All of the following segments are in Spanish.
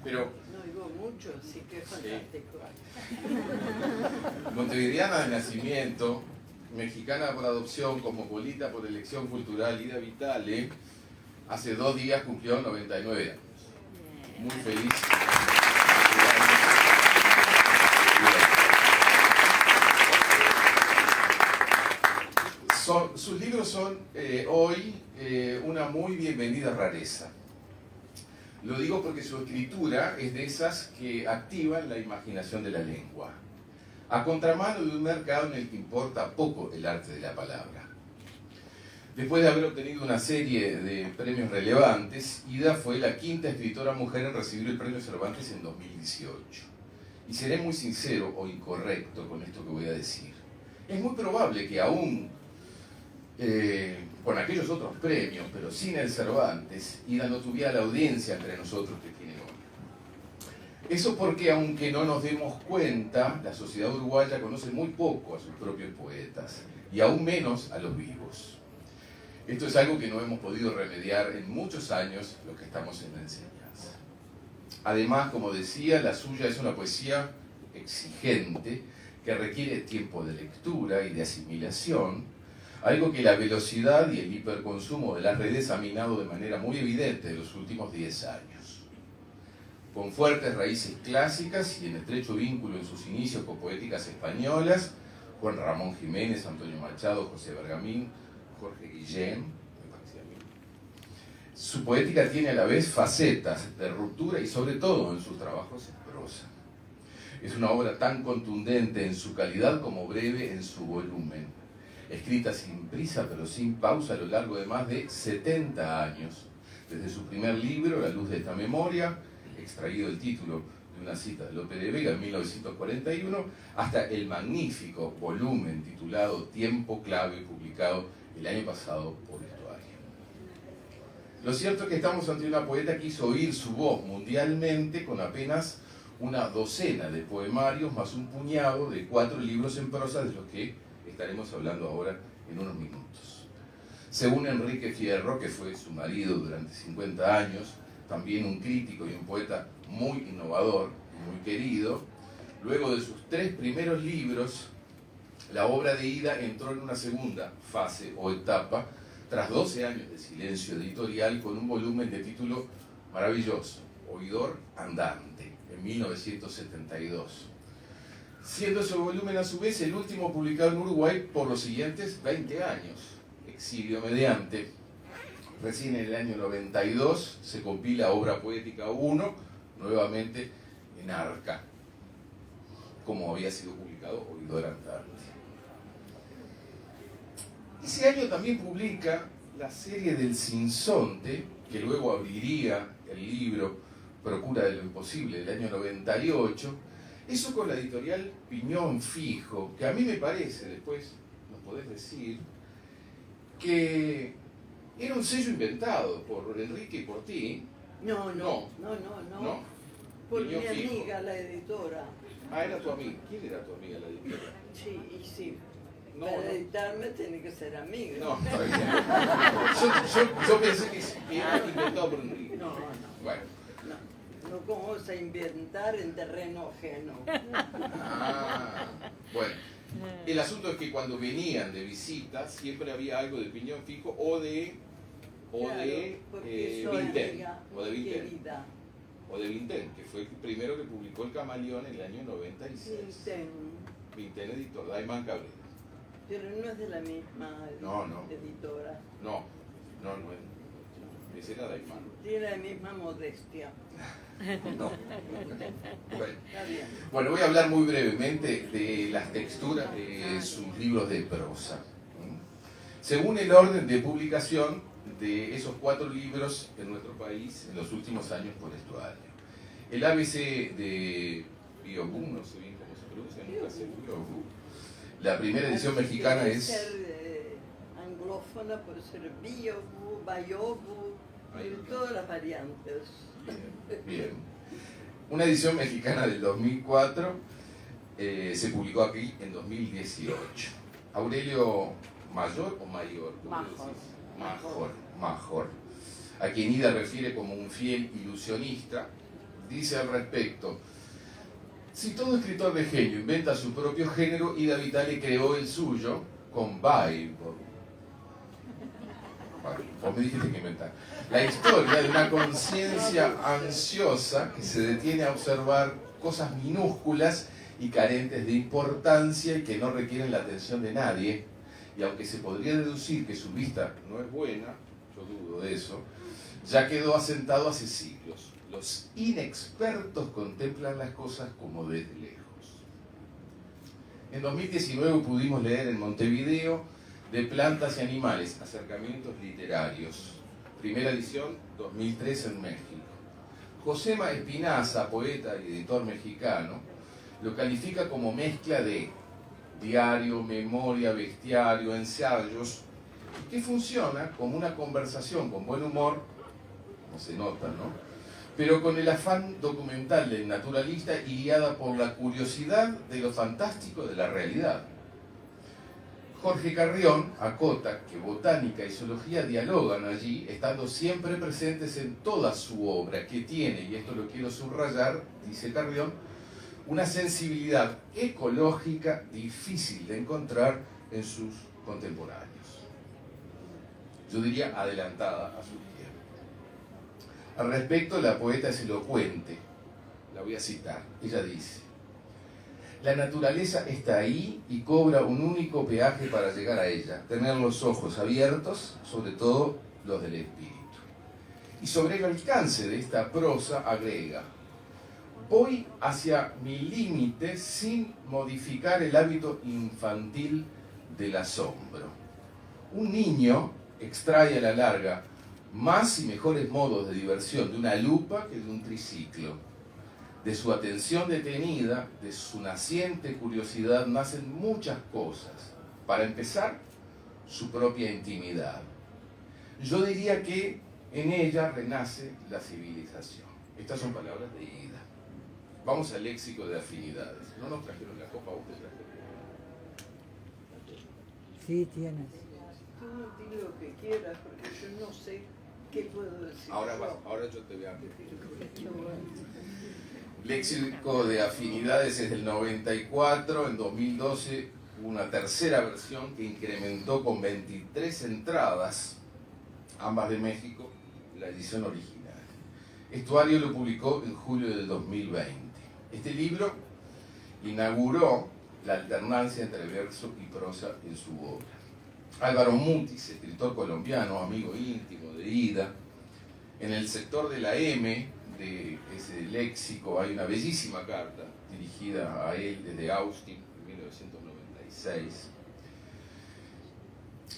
Pero no oigo mucho, así que es fantástico. Montevideana de nacimiento, mexicana por adopción, cosmopolita por elección cultural, Ida Vitale, hace 2 días cumplió 99 años. Muy feliz. Sus libros son hoy una muy bienvenida rareza. Lo digo porque su escritura es de esas que activan la imaginación de la lengua, a contramano de un mercado en el que importa poco el arte de la palabra. Después de haber obtenido una serie de premios relevantes, Ida fue la 5ª escritora mujer en recibir el premio Cervantes en 2018. Y seré muy sincero o incorrecto con esto que voy a decir. Es muy probable que aún con aquellos otros premios, pero sin el Cervantes, Ida no tuviera la audiencia entre nosotros que tiene hoy. Eso porque, aunque no nos demos cuenta, la sociedad uruguaya conoce muy poco a sus propios poetas, y aún menos a los vivos. Esto es algo que no hemos podido remediar en muchos años los que estamos en la enseñanza. Además, como decía, la suya es una poesía exigente que requiere tiempo de lectura y de asimilación, algo que la velocidad y el hiperconsumo de las redes ha minado de manera muy evidente en los últimos 10 años. Con fuertes raíces clásicas y en estrecho vínculo en sus inicios con poéticas españolas, Juan Ramón Jiménez, Antonio Machado, José Bergamín, Jorge Guillén, me parece a mí. Su poética tiene a la vez facetas de ruptura y sobre todo en sus trabajos en prosa. Es una obra tan contundente en su calidad como breve en su volumen, escrita sin prisa pero sin pausa a lo largo de más de 70 años, desde su primer libro, La luz de esta memoria, extraído el título de una cita de Lope de Vega en 1941, hasta el magnífico volumen titulado Tiempo Clave, publicado el año pasado por Estuario. Lo cierto es que estamos ante una poeta que hizo oír su voz mundialmente con apenas una docena de poemarios más un puñado de 4 libros en prosa, de los que estaremos hablando ahora en unos minutos. Según Enrique Fierro, que fue su marido durante 50 años, también un crítico y un poeta muy innovador y muy querido, luego de sus 3 primeros libros, la obra de Ida entró en una segunda fase o etapa, tras 12 años de silencio editorial, con un volumen de título maravilloso, Oidor Andante, en 1972. Siendo ese volumen a su vez el último publicado en Uruguay por los siguientes 20 años, exilio mediante. Recién en el año 92 se compila Obra Poética 1, nuevamente en Arca, como había sido publicado Oidor Andante. Ese año también publica la serie del Sinsonte, que luego abriría el libro Procura de lo Imposible del año 98, eso con la editorial Piñón Fijo, que a mí me parece, después nos podés decir, que era un sello inventado por Enrique y por ti. No. Por mi Piñón Fijo. amiga, la editora. Ah, era tu amiga. ¿Quién era tu amiga, la editora? Sí. No, Para no. editarme tiene que ser amiga. No, está bien. Yo pensé que era inventado por Enrique. No. Bueno. No como vas a inventar en terreno ajeno. Ah, bueno. El asunto es que cuando venían de visita siempre había algo de Piñón Fijo o de Vintén. O de Vintén, que fue el primero que publicó El Camaleón en el año 96. Vintén editor, Daimán Cabrera. Pero no es de la misma editora. No es. Ese era Daimán. Tiene la misma modestia. No. Bueno. Bueno, voy a hablar muy brevemente de las texturas de sus libros de prosa. Según el orden de publicación de esos 4 libros en nuestro país en los últimos años por Estuario. El ABC de Biobú, no sé bien cómo se pronuncia, nunca sé Biobú. La primera edición mexicana Puede es... ser anglófona, puede ser Biobú, Bayobu, todas las variantes. Bien. Una edición mexicana del 2004 se publicó aquí en 2018. Aurelio Mayor o Mayor, Major, a quien Ida refiere como un fiel ilusionista, dice al respecto: si todo escritor de genio inventa su propio género, Ida Vitale creó el suyo con Bible. Vos me dijiste que inventar. La historia de una conciencia ansiosa que se detiene a observar cosas minúsculas y carentes de importancia y que no requieren la atención de nadie. Y aunque se podría deducir que su vista no es buena, yo dudo de eso, ya quedó asentado hace siglos. Los inexpertos contemplan las cosas como desde lejos. En 2019 pudimos leer en Montevideo de Plantas y Animales, acercamientos literarios. Primera edición, 2003 en México. Josema Espinaza, poeta y editor mexicano, lo califica como mezcla de diario, memoria, bestiario, ensayos, que funciona como una conversación con buen humor, como se nota, ¿no?, pero con el afán documental del naturalista y guiada por la curiosidad de lo fantástico de la realidad. Jorge Carrión acota que botánica y zoología dialogan allí, estando siempre presentes en toda su obra, que tiene, y esto lo quiero subrayar, dice Carrión, una sensibilidad ecológica difícil de encontrar en sus contemporáneos. Yo diría adelantada a su tiempo. Al respecto, la poeta es elocuente. La voy a citar. Ella dice: la naturaleza está ahí y cobra un único peaje para llegar a ella, tener los ojos abiertos, sobre todo los del espíritu. Y sobre el alcance de esta prosa agrega: voy hacia mi límite sin modificar el hábito infantil del asombro. Un niño extrae a la larga más y mejores modos de diversión de una lupa que de un triciclo. De su atención detenida, de su naciente curiosidad, nacen muchas cosas. Para empezar, su propia intimidad. Yo diría que en ella renace la civilización. Estas son palabras de Ida. Vamos al léxico de afinidades. ¿No nos trajeron la copa? ¿Vos te trajeron? Sí, tienes. Tú di lo que quieras, porque yo no sé qué puedo decir. Ahora yo te voy a... Léxico de afinidades es del 94, en 2012 hubo una tercera versión que incrementó con 23 entradas, ambas de México, la edición original. Estuario lo publicó en julio del 2020. Este libro inauguró la alternancia entre verso y prosa en su obra. Álvaro Mutis, escritor colombiano, amigo íntimo de Ida, en el sector de la M de ese léxico hay una bellísima carta dirigida a él desde Austin en 1996.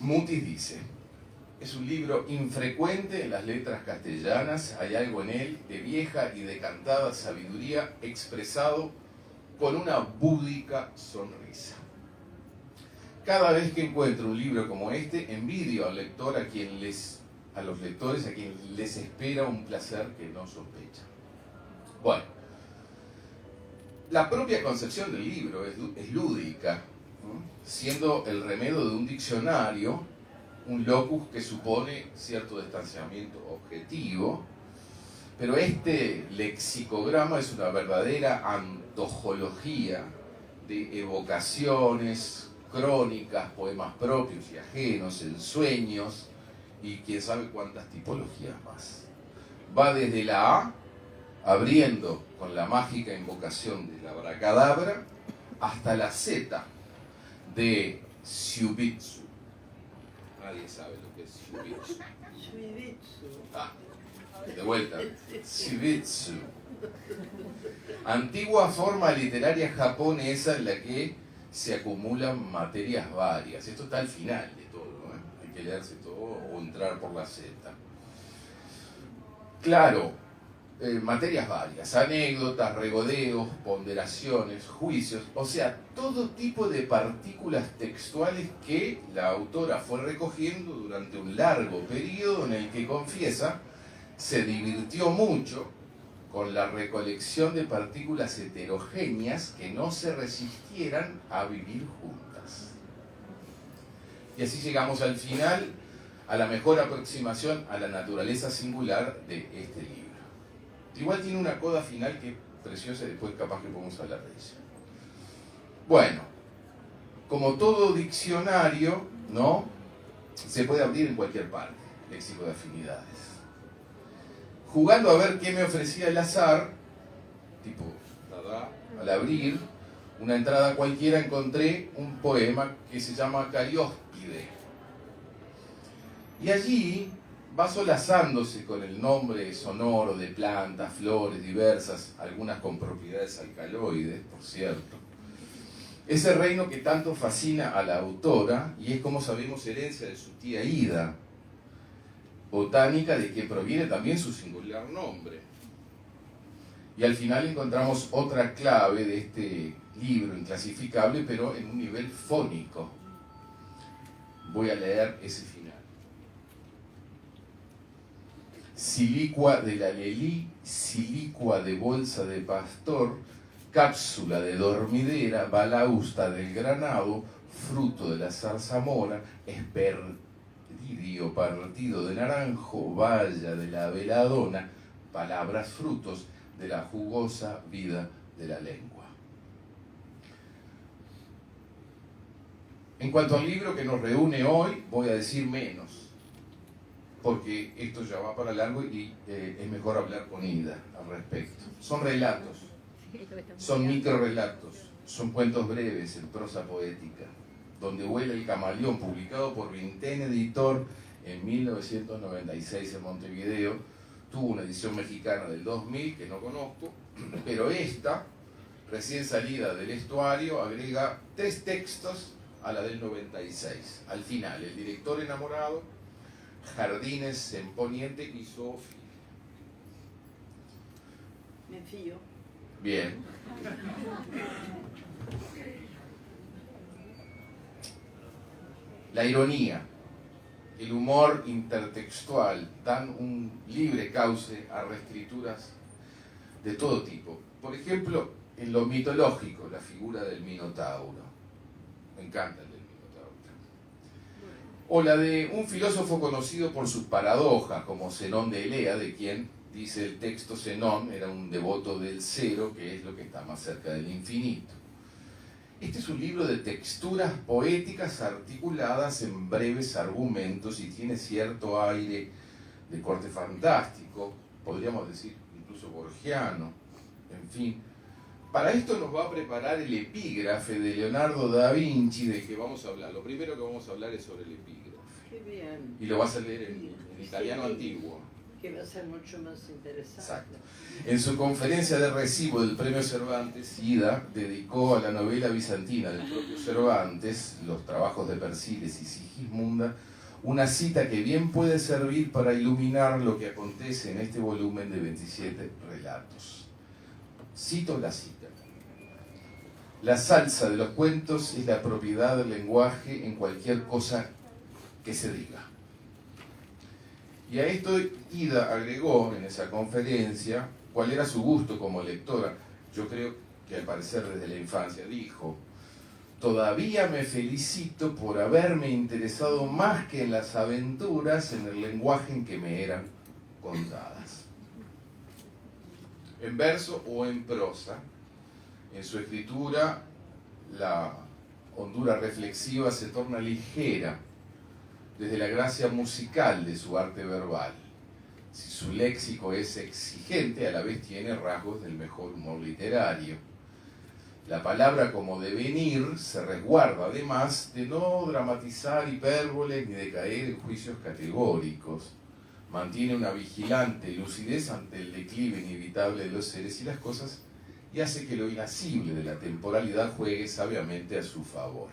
Mutis dice: es un libro infrecuente en las letras castellanas, hay algo en él de vieja y decantada sabiduría expresado con una búdica sonrisa. Cada vez que encuentro un libro como este, envidio al lector a los lectores a quien les espera un placer que no sospechan. Bueno, la propia concepción del libro es lúdica, ¿no?, siendo el remedio de un diccionario un locus que supone cierto distanciamiento objetivo, pero este lexicograma es una verdadera antología de evocaciones, crónicas, poemas propios y ajenos, ensueños y quién sabe cuántas tipologías más. Va desde la A, abriendo con la mágica invocación de la abracadabra, hasta la Z de Shubitsu. Nadie sabe lo que es Shubitsu. De vuelta, Shubitsu. Antigua forma literaria japonesa en la que se acumulan materias varias. Esto está al final de todo, ¿no? Hay que leerse todo o entrar por la Z. Claro, materias varias, anécdotas, regodeos, ponderaciones, juicios, o sea, todo tipo de partículas textuales que la autora fue recogiendo durante un largo periodo en el que, confiesa, se divirtió mucho con la recolección de partículas heterogéneas que no se resistieran a vivir juntas. Y así llegamos al final, a la mejor aproximación a la naturaleza singular de este libro. Igual tiene una coda final que es preciosa y después capaz que podemos hablar de eso. Bueno, como todo diccionario, ¿no? Se puede abrir en cualquier parte, léxico de afinidades. Jugando a ver qué me ofrecía el azar, tipo, al abrir una entrada cualquiera encontré un poema que se llama Carióspide. Y allí va solazándose con el nombre sonoro de plantas, flores diversas, algunas con propiedades alcaloides, por cierto. Ese reino que tanto fascina a la autora y es, como sabemos, herencia de su tía Ida, botánica de que proviene también su singular nombre. Y al final encontramos otra clave de este libro inclasificable, pero en un nivel fónico. Voy a leer ese final. Silicua de la lelí, silicua de bolsa de pastor, cápsula de dormidera, balausta del granado, fruto de la zarzamora, esperdidio partido de naranjo, valla de la veladona, palabras frutos de la jugosa vida de la lengua. En cuanto al libro que nos reúne hoy, voy a decir menos, porque esto ya va para largo y es mejor hablar con Ida al respecto. Son relatos, son microrelatos, son cuentos breves en prosa poética, donde vuela el camaleón, publicado por Vintén Editor en 1996 en Montevideo. Tuvo una edición mexicana del 2000 que no conozco, pero esta, recién salida del Estuario, agrega 3 textos a la del 96. Al final, El director enamorado, Jardines en Poniente y Sofía. Me fío. Bien. La ironía, el humor intertextual dan un libre cauce a reescrituras de todo tipo. Por ejemplo, en lo mitológico, la figura del Minotauro. Me encanta el del Minotauro. O la de un filósofo conocido por sus paradojas, como Zenón de Elea, de quien, dice el texto, Zenón era un devoto del cero, que es lo que está más cerca del infinito. Este es un libro de texturas poéticas articuladas en breves argumentos y tiene cierto aire de corte fantástico, podríamos decir incluso borgiano, en fin. Para esto nos va a preparar el epígrafe de Leonardo da Vinci, del que vamos a hablar. Lo primero que vamos a hablar es sobre el epígrafe. Qué bien. Y lo vas a leer en italiano antiguo. Que va a ser mucho más interesante. Exacto. En su conferencia de recibo del Premio Cervantes, Ida dedicó a la novela bizantina del propio Cervantes, Los trabajos de Persíles y Sigismunda, una cita que bien puede servir para iluminar lo que acontece en este volumen de 27 relatos. Cito la cita. La salsa de los cuentos es la propiedad del lenguaje en cualquier cosa que se diga. Y a esto Ida agregó en esa conferencia cuál era su gusto como lectora. Yo creo que al parecer desde la infancia dijo: todavía me felicito por haberme interesado más que en las aventuras en el lenguaje en que me eran contadas. En verso o en prosa, en su escritura la hondura reflexiva se torna ligera desde la gracia musical de su arte verbal. Si su léxico es exigente, a la vez tiene rasgos del mejor humor literario. La palabra como devenir se resguarda además de no dramatizar hipérboles ni de caer en juicios categóricos. Mantiene una vigilante lucidez ante el declive inevitable de los seres y las cosas y hace que lo irascible de la temporalidad juegue sabiamente a su favor.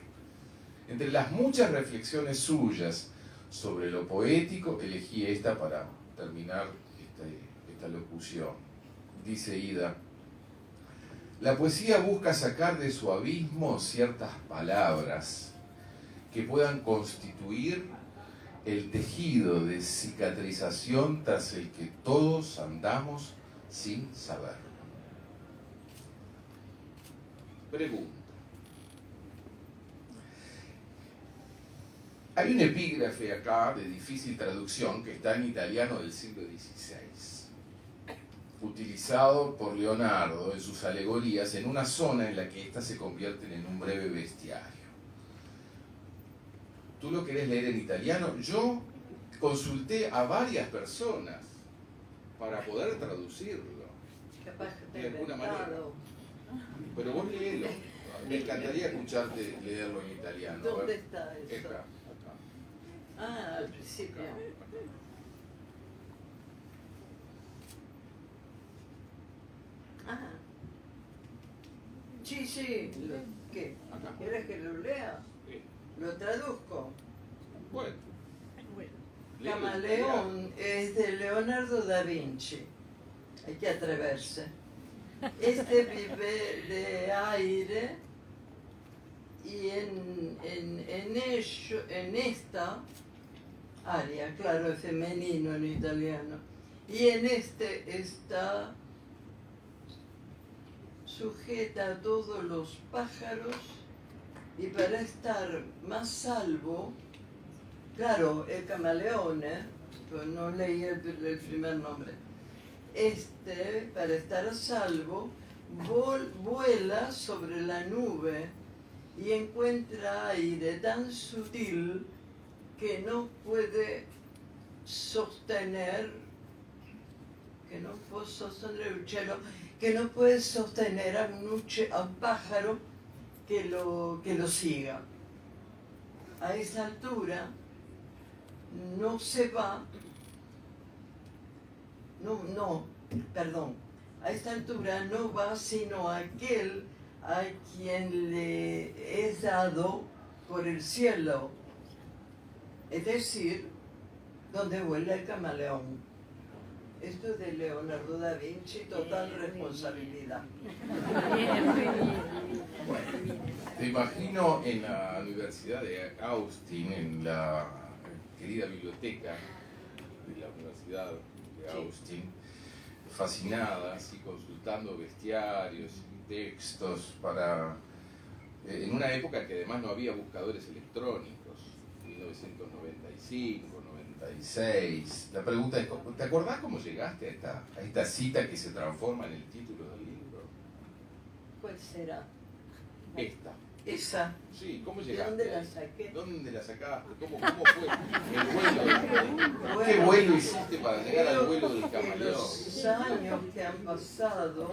Entre las muchas reflexiones suyas sobre lo poético, elegí esta para terminar esta locución. Dice Ida: la poesía busca sacar de su abismo ciertas palabras que puedan constituir el tejido de cicatrización tras el que todos andamos sin saberlo. Pregunta. Hay un epígrafe acá de difícil traducción que está en italiano del siglo XVI. utilizado por Leonardo en sus alegorías en una zona en la que éstas se convierten en un breve bestiario. ¿Tú lo querés leer en italiano? Yo consulté a varias personas para poder traducirlo Capaz que te de alguna manera. inventado. Pero vos léelo. Me encantaría escucharte leerlo en italiano. A ¿Dónde ver. está eso? Acá. Ah, al principio. Ah. Sí, sí. ¿Qué? Acá. ¿Quieres que lo lea? Sí. Lo traduzco. Bueno. Léelo en Camaleón es de Leonardo da Vinci. Hay que atreverse. Este vive de aire y en esta área, claro, es femenino en italiano, y en este está sujeta a todos los pájaros y para estar más salvo, claro, el camaleone, pues no leí el primer nombre, para estar a salvo, vuela sobre la nube y encuentra aire tan sutil que no puede sostener, el cielo, que no puede sostener a un pájaro que lo siga. A esa altura no se va, a esta altura no va sino aquel a quien le es dado por el cielo, es decir, donde vuela el camaleón. Esto es de Leonardo da Vinci, total responsabilidad. Te imagino en la Universidad de Austin, en la querida biblioteca de la Universidad de Austin, fascinada, así, consultando bestiarios y textos para... en una época que además no había buscadores electrónicos, 1995, 96. La pregunta es, ¿te acordás cómo llegaste a esta cita que se transforma en el título del libro? ¿Cuál será? Esta. Esa. Sí, ¿cómo ¿De llegaste? dónde la saqué? ¿Dónde la sacaste? ¿Cómo fue el vuelo? ¿Qué vuelo hiciste para llegar al vuelo del camaleón? Los años que han pasado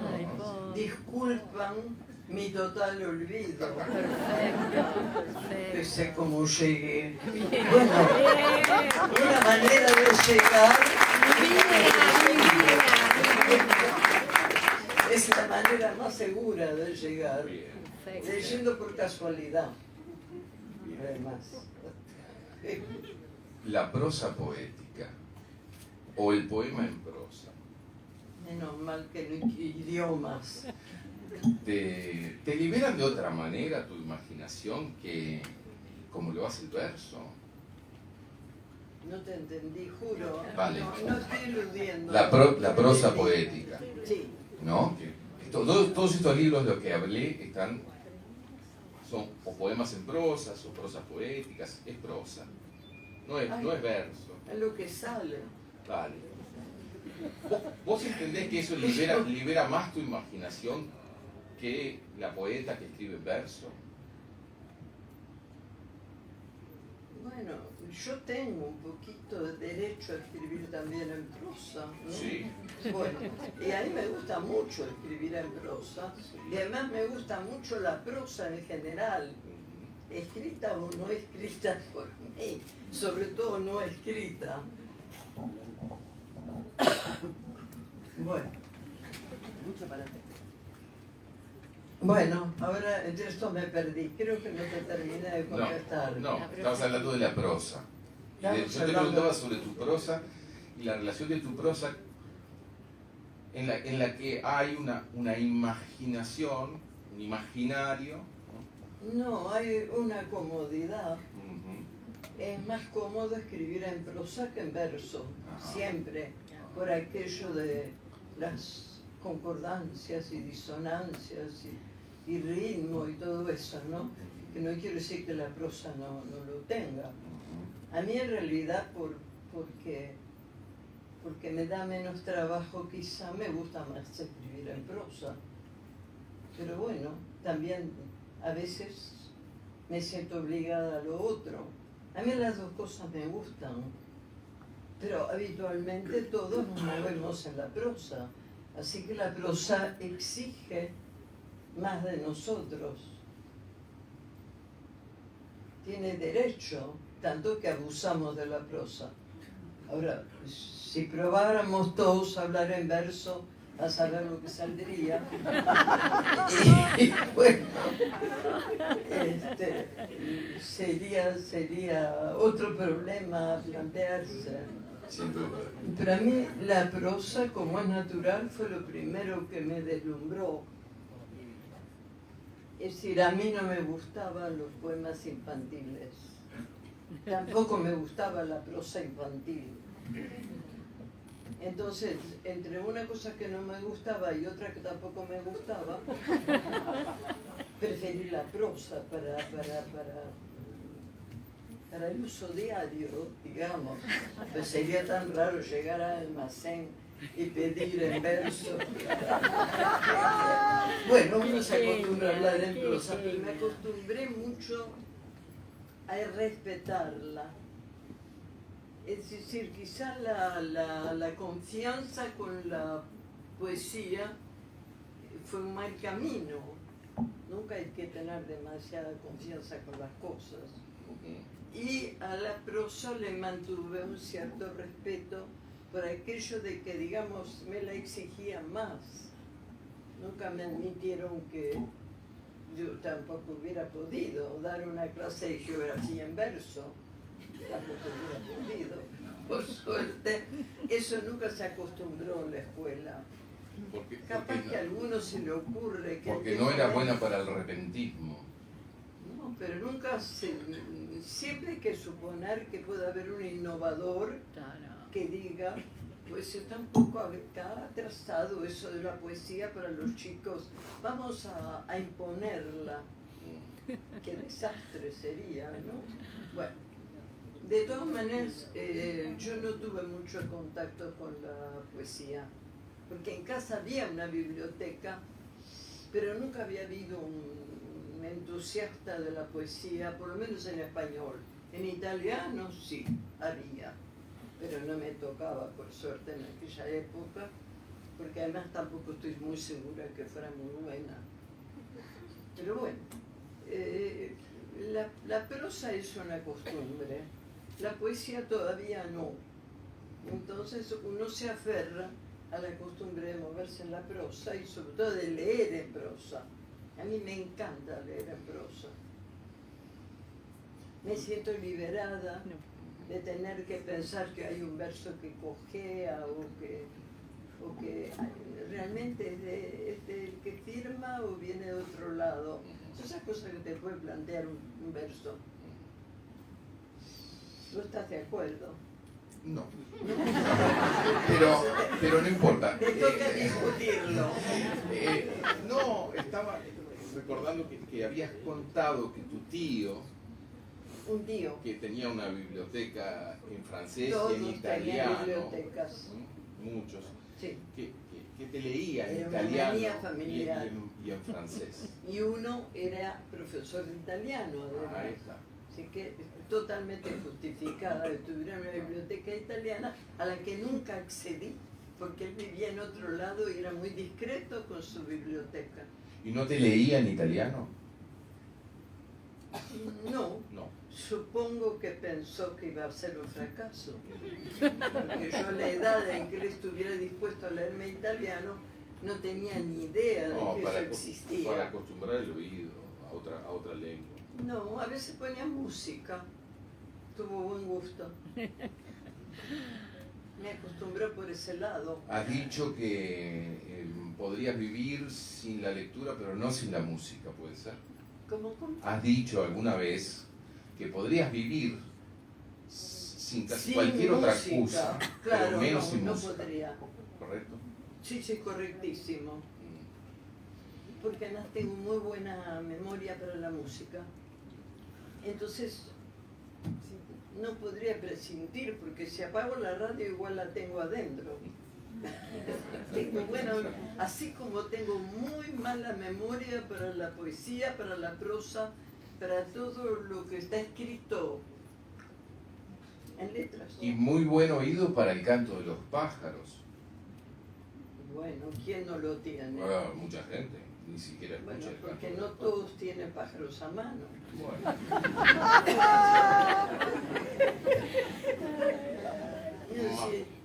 disculpan mi total olvido. No sé cómo llegué. Bueno, una manera de llegar es la manera más segura de llegar, leyendo por casualidad. Además. La prosa poética o el poema en prosa. Menos mal que no hay idiomas. ¿Te liberan de otra manera tu imaginación que como lo hace el verso? No te entendí, juro. Vale. No estoy eludiendo. La prosa poética, Sí. ¿no? Todos estos libros de los que hablé son o poemas en prosas o prosas poéticas, es prosa, no es verso. Es lo que sale. Vale. ¿Vos entendés que eso libera más tu imaginación que la poeta que escribe en verso? Bueno, yo tengo un poquito de derecho a escribir también en prosa, ¿no? Sí. Bueno, y a mí me gusta mucho escribir en prosa, y además me gusta mucho la prosa en general, escrita o no escrita por mí, sobre todo no escrita. Bueno, mucho para ti. Bueno, ahora de esto me perdí. Creo que no te terminé de contestar. No, estabas hablando de la prosa. Yo te preguntaba sobre tu prosa y la relación de tu prosa en la que hay una imaginación, un imaginario. No, hay una comodidad. Es más cómodo escribir en prosa que en verso, siempre, por aquello de las concordancias y disonancias y ritmo y todo eso, ¿no? Que no quiero decir que la prosa no lo tenga. A mí en realidad porque porque me da menos trabajo, quizá me gusta más escribir en prosa. Pero bueno, también a veces me siento obligada a lo otro. A mí las dos cosas me gustan, pero habitualmente todos nos movemos en la prosa. Así que la prosa exige más de nosotros. Tiene derecho, tanto que abusamos de la prosa. Ahora, si probáramos todos a hablar en verso, a saber lo que saldría. Y bueno, sería otro problema a plantearse. Sin duda. Para mí la prosa, como es natural, fue lo primero que me deslumbró. Es decir, a mí no me gustaban los poemas infantiles. Tampoco me gustaba la prosa infantil. Entonces, entre una cosa que no me gustaba y otra que tampoco me gustaba, preferí la prosa para el uso diario, digamos. Pues sería tan raro llegar al almacén y pedir en verso. Bueno, uno se acostumbra a hablar en prosa, pero me acostumbré mucho a respetarla. Es decir, quizá la confianza con la poesía fue un mal camino. Nunca hay que tener demasiada confianza con las cosas. Y a la prosa le mantuve un cierto respeto por aquello de que, digamos, me la exigían más. Nunca me admitieron que yo tampoco hubiera podido dar una clase de geografía en verso. Tampoco hubiera podido. Por suerte, eso nunca se acostumbró en la escuela. Capaz que a algunos se le ocurre que... Porque no era buena para el repentismo. No, pero nunca siempre hay que suponer que puede haber un innovador que diga, pues está un poco atrasado eso de la poesía para los chicos, vamos a imponerla. Qué desastre sería, ¿no? Bueno, de todas maneras, yo no tuve mucho contacto con la poesía, porque en casa había una biblioteca, pero nunca había habido un entusiasta de la poesía, por lo menos en español. En italiano sí, había, pero no me tocaba, por suerte, en aquella época, porque además tampoco estoy muy segura que fuera muy buena. Pero bueno, la prosa es una costumbre, la poesía todavía no. Entonces uno se aferra a la costumbre de moverse en la prosa y sobre todo de leer en prosa. A mí me encanta leer en prosa. Me siento liberada de tener que pensar que hay un verso que cojea o que realmente es del que firma o viene de otro lado. Son esas cosas que te puede plantear un verso. ¿No estás de acuerdo? No. Pero no importa. Te toca discutirlo. No, estaba recordando que habías contado que tu tío, Un tío. que tenía una biblioteca en francés Todos y en italiano, bibliotecas. muchos, Sí. que te leía en Era una italiano manía familiar. y en francés. Y uno era profesor de italiano, además. Ahí está. Así que totalmente justificada que tuviera una biblioteca italiana a la que nunca accedí, porque él vivía en otro lado y era muy discreto con su biblioteca. ¿Y no te leía en italiano? No, No. supongo que pensó que iba a ser un fracaso. Porque yo a la edad en que él estuviera dispuesto a leerme italiano, no tenía ni idea de que eso existía. Para acostumbrar el oído a otra lengua. No, a veces ponía música. Tuvo buen gusto. Me acostumbró por ese lado. Has dicho que podrías vivir sin la lectura, pero no sin la música, ¿puede ser? ¿Cómo? Has dicho alguna vez que podrías vivir sin cualquier música, otra cosa, claro, pero menos sin no música. podría. ¿Correcto? Sí, correctísimo. Porque además tengo muy buena memoria para la música. Entonces, no podría prescindir, porque si apago la radio igual la tengo adentro. Bueno, así como tengo muy mala memoria para la poesía, para la prosa, para todo lo que está escrito en letras. Y muy buen oído para el canto de los pájaros. Bueno, ¿quién no lo tiene? Mucha gente, ni siquiera escucha Bueno, el canto porque de no los pájaros. todos tienen pájaros a mano. Bueno.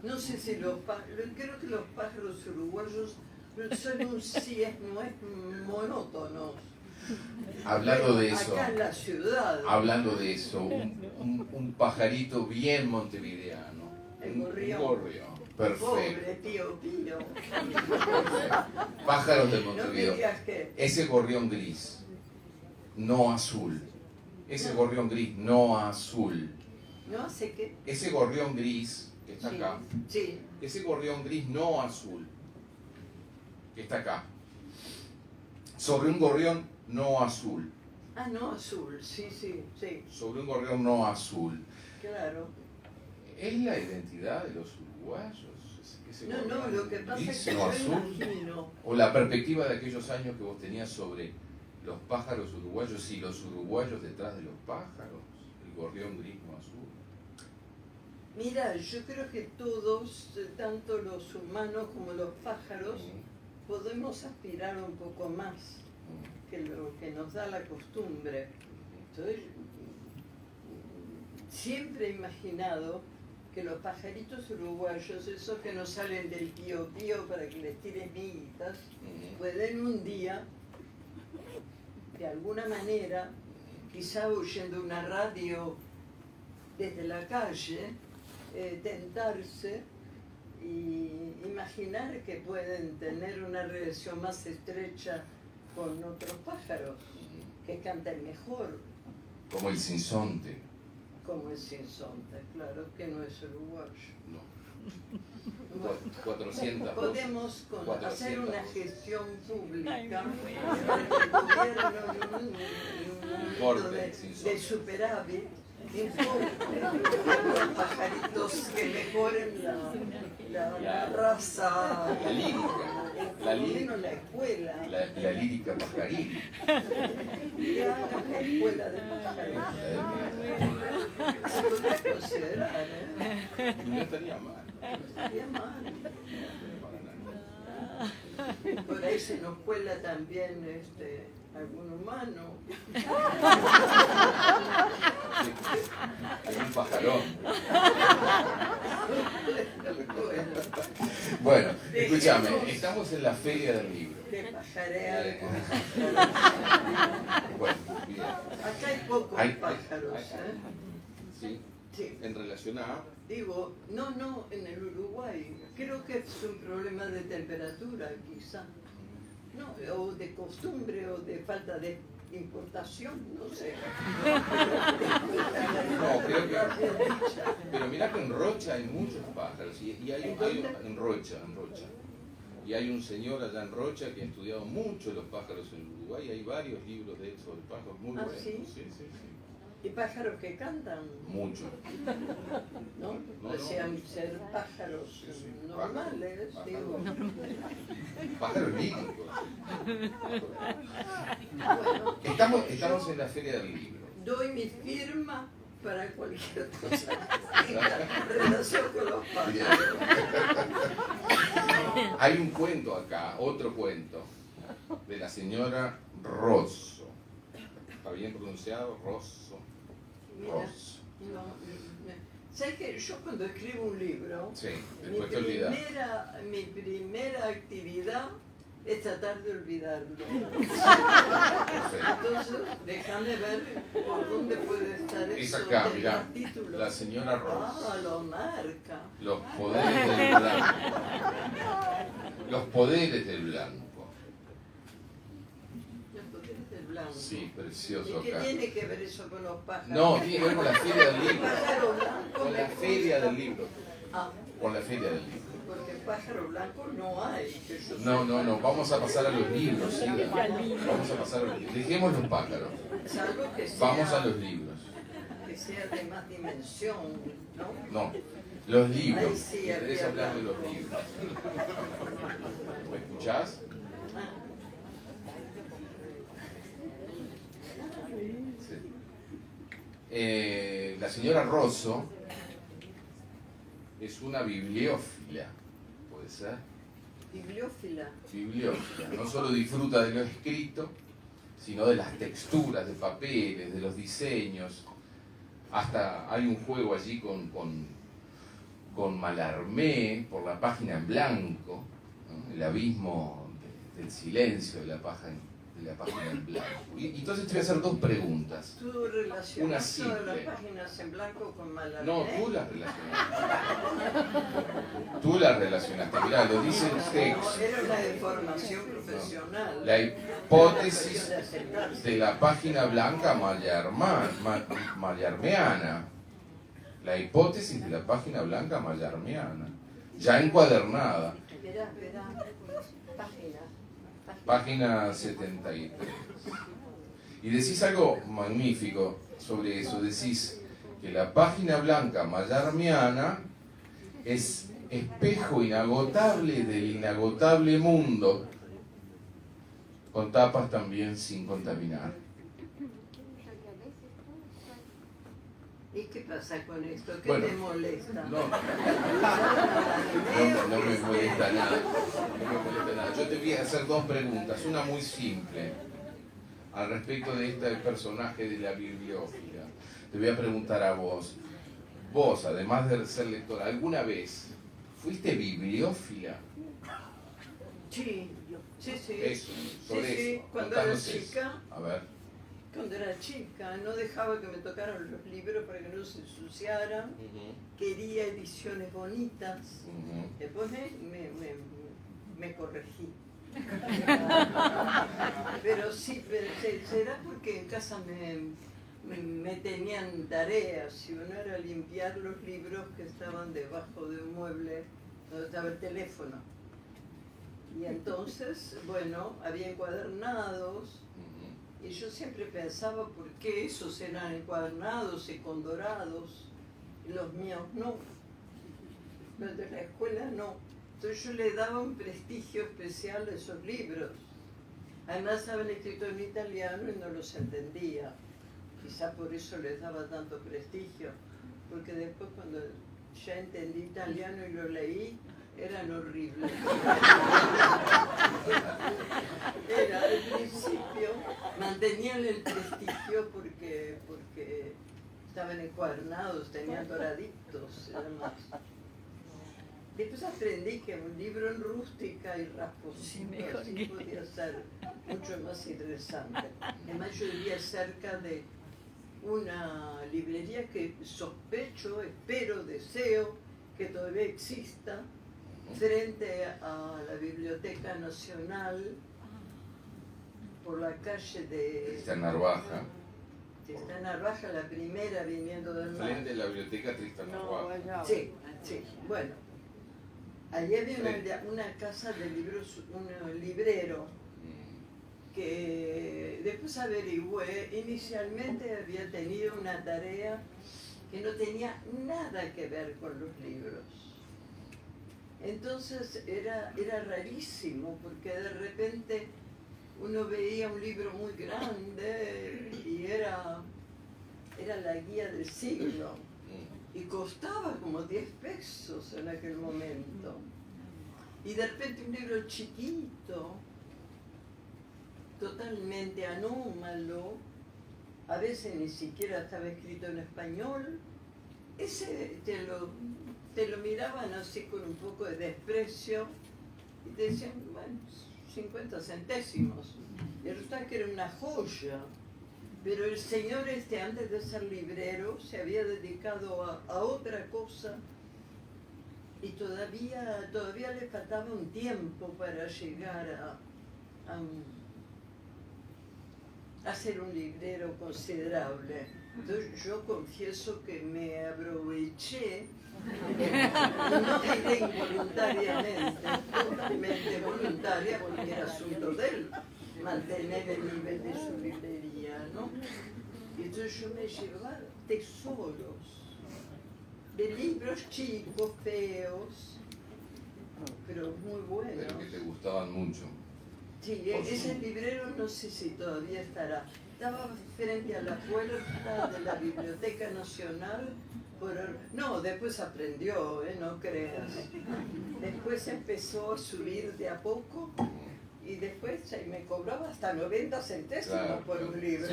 No sé si los pájaros, creo que los pájaros uruguayos son no es monótonos. Hablando de eso, Acá en la ciudad. hablando de eso, un pajarito bien montevideano. El gorrión. Un gorrión. Perfecto. Pobre tío Pío. Pájaros de No me Montevideo. digas que. Ese gorrión gris, no azul. Ese gorrión gris, no azul. No sé qué. Ese gorrión gris que está acá, Sí. ese gorrión gris no azul que está acá, sobre un gorrión no azul, Ah, no, azul. Sí. sobre un gorrión no azul. Claro. ¿Es la identidad de los uruguayos? Ese No, gorrión lo que pasa gris, es que no yo azul? imagino. ¿O la perspectiva de aquellos años que vos tenías sobre los pájaros uruguayos y los uruguayos detrás de los pájaros? El gorrión gris no azul. Mira, yo creo que todos, tanto los humanos como los pájaros, podemos aspirar un poco más que lo que nos da la costumbre. Entonces, siempre he imaginado que los pajaritos uruguayos, esos que no salen del pío pío para que les tiren miguitas, pueden un día, de alguna manera, quizá oyendo una radio desde la calle, tentarse y imaginar que pueden tener una relación más estrecha con otros pájaros que cantan mejor, Como el sinsonte. como el sinsonte, claro que no es uruguayo. No. Bueno, 400. podemos hacer una 400. gestión pública para que el gobierno en un momento de superávit los pajaritos que mejoren la raza, La lírica. La lírica. la escuela, La lírica pajaril. la escuela de pajaritos. Se podría considerar, No estaría mal. estaría mal. Por ahí se nos cuela también algún humano. Algún pajarón. Bueno, escúchame, estamos en la Feria del Libro. De pajarear. Bueno, bien. Acá hay pocos pájaros, Sí, Sí. en relación a... Digo, no, en el Uruguay. Creo que es un problema de temperatura, quizá. No, o de costumbre, o de falta de importación, no sé. No, creo que... Pero mira que en Rocha hay muchos pájaros. Y hay en Rocha. Y hay un señor allá en Rocha que ha estudiado mucho los pájaros en Uruguay. Hay varios libros de eso, de pájaros muy buenos. ¿Sí? Sí. Y pájaros que cantan, Mucho. ¿no? No, Desean ser pájaros Sí. normales, Pájaros. digo. Pájaros líricos. Bueno, Estamos en la Feria del Libro. doy mi firma para cualquier cosa que tenga relación con los pájaros. Hay un cuento acá, otro cuento, de la señora Rosso. ¿Está bien pronunciado? Rosso. Mira, Rosso. ¿sabes qué? Yo cuando escribo un libro, Sí, después te olvidas. mi primera actividad es tratar de olvidarlo. Entonces, déjame ver por dónde puede estar Es eso. acá, de mirá, los títulos. la señora Rosso. Ah, lo marca. Los poderes del blanco. Los poderes del blanco. Los poderes del blanco. Sí, precioso ¿Y qué acá. tiene que ver eso con los pájaros? No, tiene que ver con la Feria del Libro. Pájaro blanco Con me la Feria gusta. del Libro. Ah, Con la Feria del Libro. porque pájaro blanco no hay. Que yo No, vamos a pasar a los libros, ¿sí? Vamos a pasar a los libros. Dejemos los pájaros. Salvo que sea, Vamos a los libros. que sea de más dimensión, ¿no? No, los libros. Ahí sí, Me interesa había hablar de los libros. ¿Me escuchás? Sí. La señora Rosso es una bibliófila, ¿puede ser? Bibliófila. Bibliófila. No solo disfruta de lo escrito, sino de las texturas, de papeles, de los diseños. Hasta hay un juego allí con Mallarmé por la página en blanco, ¿no? El abismo del silencio de la página en blanco. Y entonces te voy a hacer dos preguntas. ¿Tú relacionas Una todas las simple. páginas en blanco con Mallarmé? No, tú las relacionaste. Tú las relacionaste. Mirá, lo dice el texto. No, era una deformación profesional. La hipótesis de la página blanca mallarmeana. La hipótesis de la página blanca mallarmeana. Ya encuadernada. Verá, Página 73. Y decís algo magnífico sobre eso. Decís que la página blanca mallarmeana es espejo inagotable del inagotable mundo, con tapas también sin contaminar. ¿Y qué pasa con esto? ¿Qué Bueno, te molesta? No me molesta nada. No me molesta nada. Yo te voy a hacer dos preguntas. Una muy simple al respecto de este personaje de la bibliófila. Te voy a preguntar a vos. Vos, además de ser lectora, ¿alguna vez fuiste bibliófila? Sí. Eso, sobre Sí, eso. cuando Contanos era chica. eso. A ver. Cuando era chica, no dejaba que me tocaran los libros para que no se ensuciaran. Quería ediciones bonitas. Después me corregí. Pero sí, será porque en casa me tenían tareas. Y uno era limpiar los libros que estaban debajo de un mueble donde estaba el teléfono. Y entonces, bueno, había encuadernados. Y yo siempre pensaba por qué esos eran encuadernados y con dorados, y los míos no, los de la escuela no. Entonces yo le daba un prestigio especial a esos libros. Además estaban escritos en italiano y no los entendía. Quizá por eso les daba tanto prestigio, porque después cuando ya entendí italiano y lo leí, eran horribles. Era, al principio, mantenían el prestigio porque estaban encuadernados, tenían doraditos y demás. Después aprendí que un libro en rústica y rasposito así podía ser mucho más interesante. Además yo vivía cerca de una librería que sospecho, espero, deseo que todavía exista, frente a la Biblioteca Nacional, por la calle de... Está en Narvaja. Está en Narvaja, la primera viniendo del mar. Frente a la biblioteca Tristan Narvaja. Sí, bueno. Allí había una casa de libros, un librero, que después averigüé, inicialmente había tenido una tarea que no tenía nada que ver con los libros. Entonces era rarísimo, porque de repente uno veía un libro muy grande y era la guía del siglo y costaba como 10 pesos en aquel momento. Y de repente un libro chiquito, totalmente anómalo, a veces ni siquiera estaba escrito en español, ese te lo miraban así con un poco de desprecio y te decían, bueno, 50 centésimos. Y resulta que era una joya. Pero el señor antes de ser librero, se había dedicado a otra cosa y todavía le faltaba un tiempo para llegar a ser un librero considerable. Entonces yo confieso que me aproveché, no diré involuntariamente, totalmente voluntaria, porque era asunto de él mantener el nivel de su librería, ¿no? Y entonces yo me llevaba tesoros de libros chicos, feos, pero muy buenos. Pero que te gustaban mucho. Sí, ese librero no sé si todavía estará. Estaba frente a la puerta de la Biblioteca Nacional. No, después aprendió, no creas. Después empezó a subir de a poco y después me cobraba hasta 90 centésimos claro, por un libro.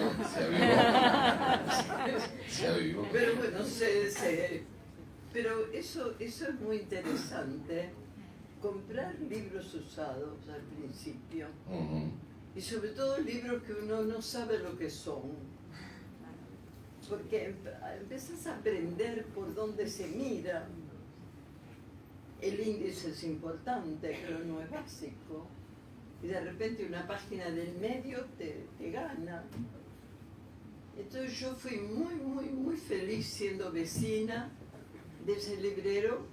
Se avivó. Pero bueno, pero eso es muy interesante. Comprar libros usados al principio. Y sobre todo libros que uno no sabe lo que son. Porque empiezas a aprender por dónde se mira. El índice es importante, pero no es básico. Y de repente una página del medio te gana. Entonces yo fui muy feliz siendo vecina de ese librero,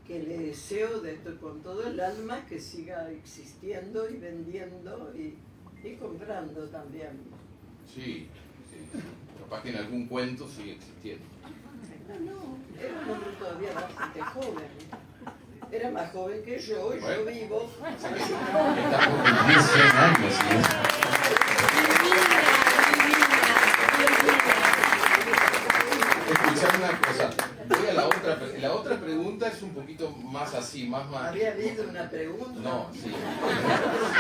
que le deseo con todo el alma que siga existiendo y vendiendo y comprando también. Sí. Capaz que en algún cuento sigue existiendo. No, era un hombre todavía bastante joven. Era más joven que yo, y bueno, yo vivo. Está por cumplir 100 años, ¿sí? Escuchame una cosa. Voy a la otra pregunta es un poquito más así, más... ¿Había habido una pregunta? No, sí.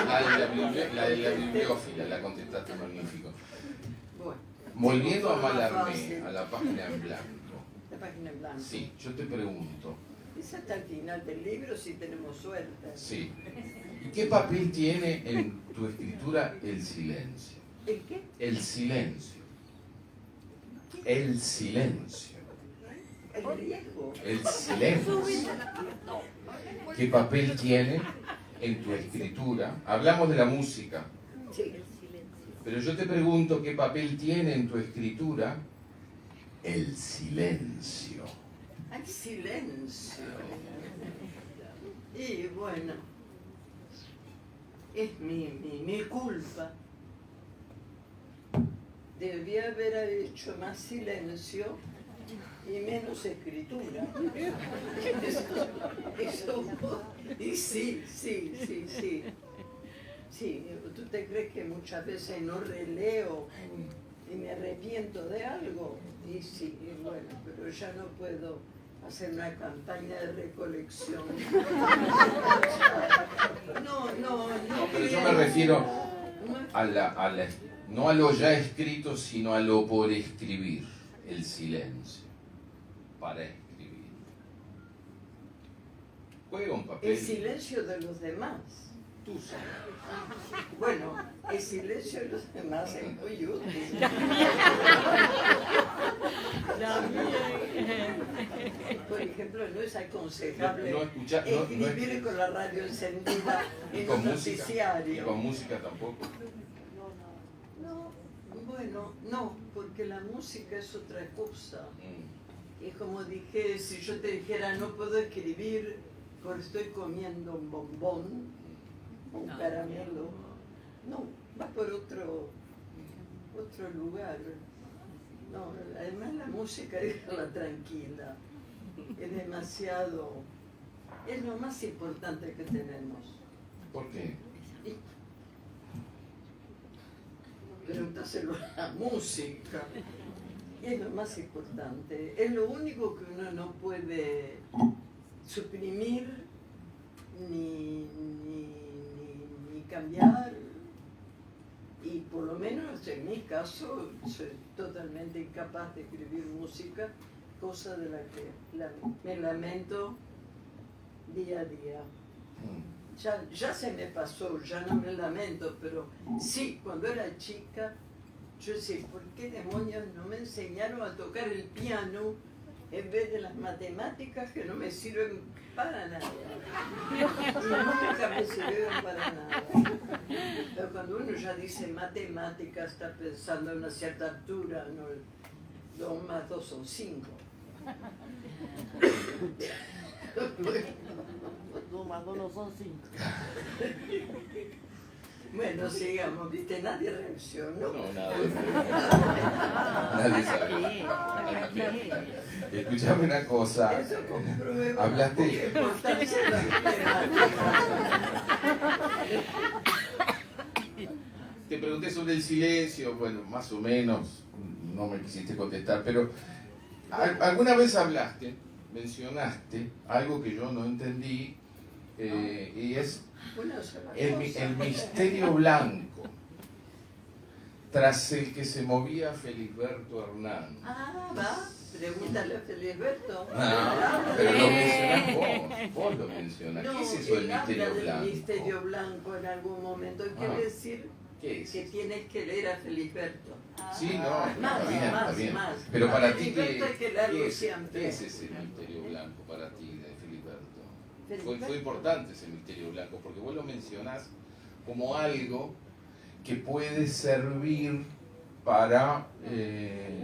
La de la bibliófila, la contestaste magnífico. Bueno. Volviendo a Mallarmé, a la página en blanco. La página en blanco. Sí, yo te pregunto. Es hasta el final del libro si tenemos suerte. Sí. ¿Y qué papel tiene en tu escritura el silencio? ¿El qué? El silencio. El silencio. El riesgo. El silencio. ¿Qué papel tiene en tu escritura? Hablamos de la música. Sí. Pero yo te pregunto qué papel tiene en tu escritura el silencio. El silencio. Y bueno, es mi culpa. Debí haber hecho más silencio y menos escritura. Eso. Y sí. Sí, ¿tú te crees que muchas veces no releo y me arrepiento de algo? Y sí, y bueno, pero ya no puedo hacer una campaña de recolección. No, pero yo me refiero no a lo ya escrito, sino a lo por escribir, el silencio, para escribir. Juega un papel. El silencio de los demás. Tú sabes. Bueno, el silencio de los demás es muy útil. Por ejemplo, no es aconsejable escribir con la radio encendida en un noticiario. ¿Y con música tampoco? No, porque la música es otra cosa. Y como dije, si yo te dijera no puedo escribir porque estoy comiendo un bombón, un caramelo, no, va por otro lugar. No, además la música déjala tranquila, es demasiado, es lo más importante que tenemos. ¿Por qué? Pregúntaselo a la música, es lo más importante, es lo único que uno no puede suprimir ni cambiar. Y por lo menos en mi caso soy totalmente incapaz de escribir música, cosa de la que me lamento día a día. Ya se me pasó, ya no me lamento, pero sí, cuando era chica, yo decía, ¿por qué demonios no me enseñaron a tocar el piano en vez de las matemáticas que no me sirven para nada? Y nunca me sirvieron para nada. Pero cuando uno ya dice matemáticas, está pensando en una cierta altura, ¿no? 2 más 2 son 5. 2 más 2 no son 5. Bueno, sigamos, ¿viste? Nadie reaccionó. No, nada. Nadie sabe. Escuchame una cosa. Eso comprueba Hablaste. la importancia de la Te pregunté sobre el silencio, bueno, más o menos, no me quisiste contestar, pero alguna vez mencionaste algo que yo no entendí, y es el misterio blanco tras el que se movía Felisberto Hernández. Ah, va, pregúntale a Felisberto. No, pero lo mencionás vos lo mencionás. No, ¿Qué es eso del él habla misterio del blanco? misterio blanco en algún momento. Quiere decir ¿Qué es? que tienes que leer a Felisberto. Sí, no, Más, está bien, está más, bien. más. Pero para ti, Filiberto hay que leerlo ¿qué siempre. es ese misterio blanco para ti de Filiberto? Filiberto. Fue importante ese misterio blanco, porque vos lo mencionás como algo que puede servir para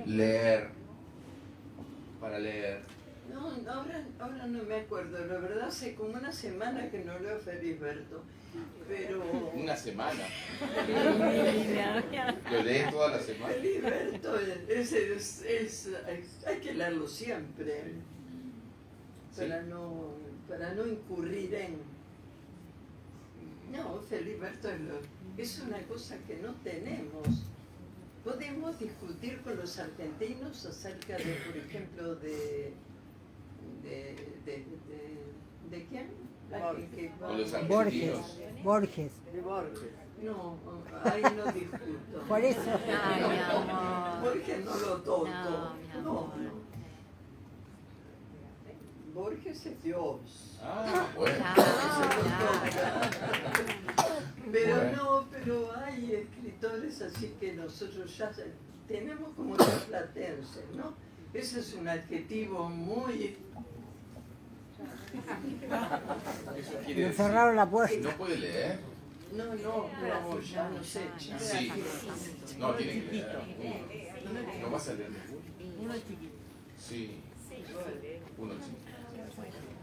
leer. Para leer. No, ahora no me acuerdo. La verdad, hace como una semana que no leo a Felisberto. Pero Una semana. ¿Lo lees toda la semana? Felisberto hay que leerlo siempre. Sí. Para no incurrir en... No, Felisberto es una cosa que no tenemos. Podemos discutir con los argentinos acerca de, por ejemplo, ¿de quién? Con los Borges. argentinos. Borges. De Borges. No, ahí no discuto. Por eso. Ay, mi amor. Borges no lo toco. No, mi amor. Borges es Dios. Ah, bueno. Pero Bueno. no, pero hay escritores así que nosotros ya tenemos como los platenses, ¿no? Ese es un adjetivo muy... Eso quiere Me decir. cerraron la puerta. ¿No puede leer? No, ya no sé. Ya. Sí. No, tiene que leer. ¿No vas a leer ninguno? Sí. Uno chico.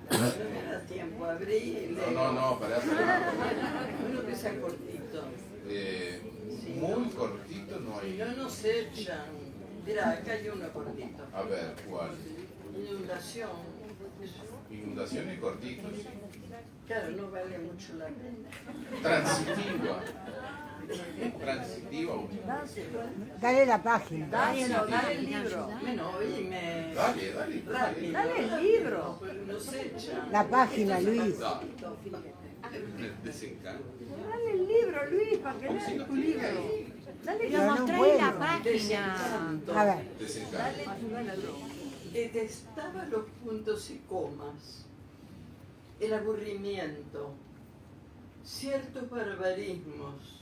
No me da tiempo, abrí y leo. No, pará. Uno que sea cortito. Muy cortito no Si hay. no nos echan. Mira, acá hay uno cortito. A ver, ¿cuál? Inundación. Inundaciones cortitos. Claro, no vale mucho la pena. Transitiva. Transitiva. Dale la página. Dale el libro. Bueno, oíme. Dale. Rápido. Dale el libro. Pero nos echan. La página, Luis. Dale. Desencanto. Dale el libro, Luis, para que leas tu libro. Dale Pero Yo no mostrale puedo. la página. Desencanto. A ver. Desencanto. Detestaba los puntos y comas, el aburrimiento, ciertos barbarismos,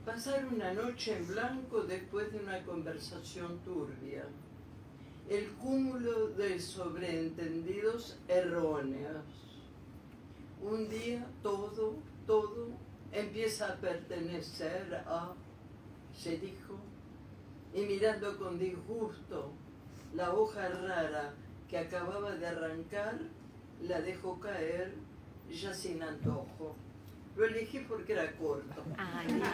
pasar una noche en blanco después de una conversación turbia, el cúmulo de sobreentendidos erróneos. Un día todo empieza a pertenecer a, se dijo, y mirando con disgusto la hoja rara que acababa de arrancar, la dejó caer ya sin antojo. Lo elegí porque era corto. Ay, mi amor.